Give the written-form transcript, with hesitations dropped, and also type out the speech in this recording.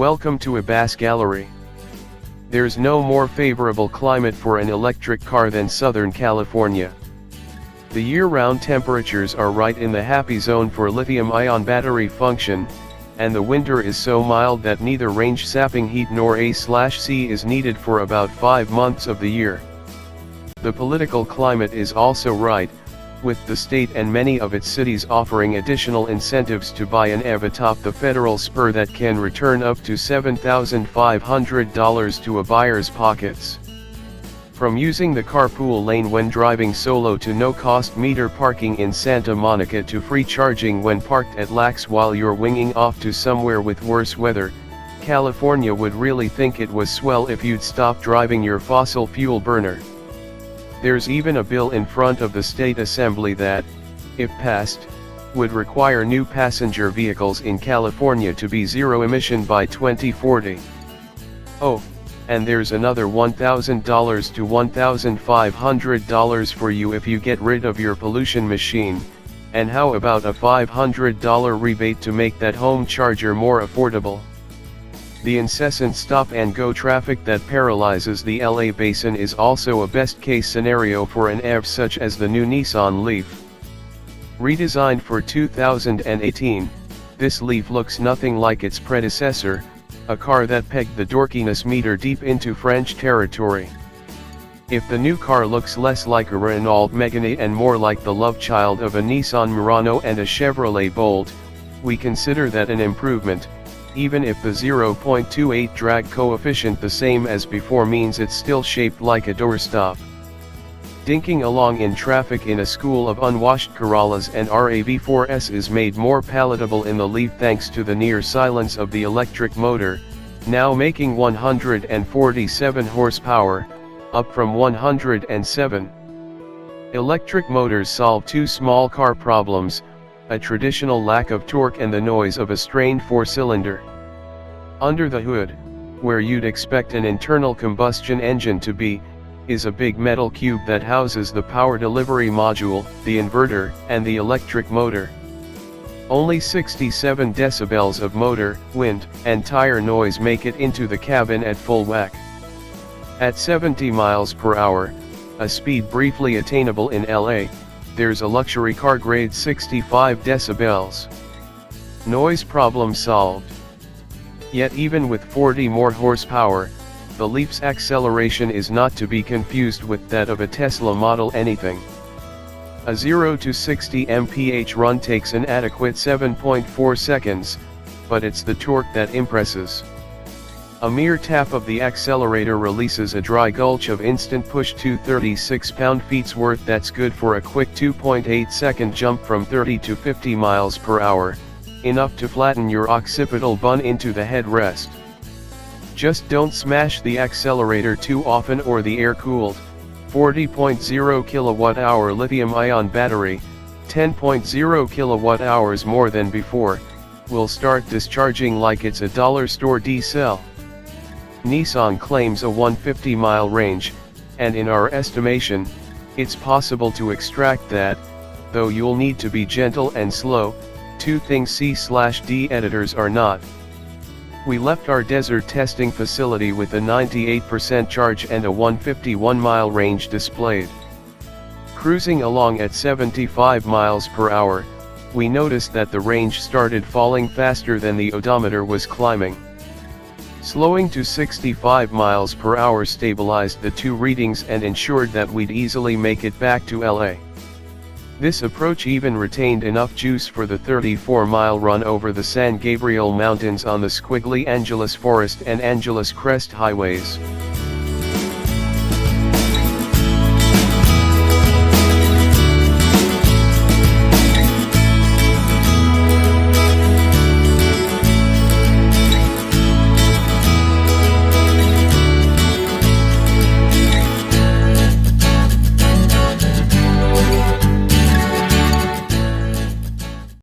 Welcome to Ebas Gallery. There's no more favorable climate for an electric car than Southern California. The year-round temperatures are right in the happy zone for lithium-ion battery function, and the winter is so mild that neither range-sapping heat nor AC is needed for about 5 months of the year. The political climate is also right, with the state and many of its cities offering additional incentives to buy an EV atop the federal spur that can return up to $7,500 to a buyer's pockets. From using the carpool lane when driving solo to no-cost meter parking in Santa Monica to free charging when parked at Lax while you're winging off to somewhere with worse weather, California would really think it was swell if you'd stop driving your fossil fuel burner. There's even a bill in front of the state assembly that, if passed, would require new passenger vehicles in California to be zero-emission by 2040. Oh, and there's another $1,000 to $1,500 for you if you get rid of your pollution machine, and how about a $500 rebate to make that home charger more affordable? The incessant stop-and-go traffic that paralyzes the LA basin is also a best-case scenario for an EV such as the new Nissan Leaf. Redesigned for 2018, this Leaf looks nothing like its predecessor, a car that pegged the dorkiness meter deep into French territory. If the new car looks less like a Renault Mégane and more like the love child of a Nissan Murano and a Chevrolet Bolt, we consider that an improvement, even if the 0.28 drag coefficient the same as before means it's still shaped like a doorstop. Dinking along in traffic in a school of unwashed Corollas and RAV4s is made more palatable in the Leaf thanks to the near silence of the electric motor, now making 147 horsepower, up from 107. Electric motors solve two small car problems: a traditional lack of torque and the noise of a strained four-cylinder. Under the hood, where you'd expect an internal combustion engine to be, is a big metal cube that houses the power delivery module, the inverter, and the electric motor. Only 67 decibels of motor, wind, and tire noise make it into the cabin at full whack. At 70 miles per hour, a speed briefly attainable in LA, there's a luxury car grade 65 decibels. Noise problem solved. Yet even with 40 more horsepower, the Leaf's acceleration is not to be confused with that of a Tesla Model Anything. A 0 to 60 mph run takes an adequate 7.4 seconds, but it's the torque that impresses. A mere tap of the accelerator releases a dry gulch of instant push to 36 pound-feet's worth that's good for a quick 2.8-second jump from 30 to 50 miles per hour, enough to flatten your occipital bun into the headrest. Just don't smash the accelerator too often or the air-cooled, 40.0 kWh lithium-ion battery, 10.0 kWh more than before, will start discharging like it's a dollar store D-cell. Nissan claims a 150-mile range, and in our estimation, it's possible to extract that, though you'll need to be gentle and slow, two things C/D editors are not. We left our desert testing facility with a 98% charge and a 151-mile range displayed. Cruising along at 75 miles per hour, we noticed that the range started falling faster than the odometer was climbing. Slowing to 65 miles per hour stabilized the two readings and ensured that we'd easily make it back to LA. This approach even retained enough juice for the 34-mile run over the San Gabriel Mountains on the squiggly Angeles Forest and Angeles Crest highways.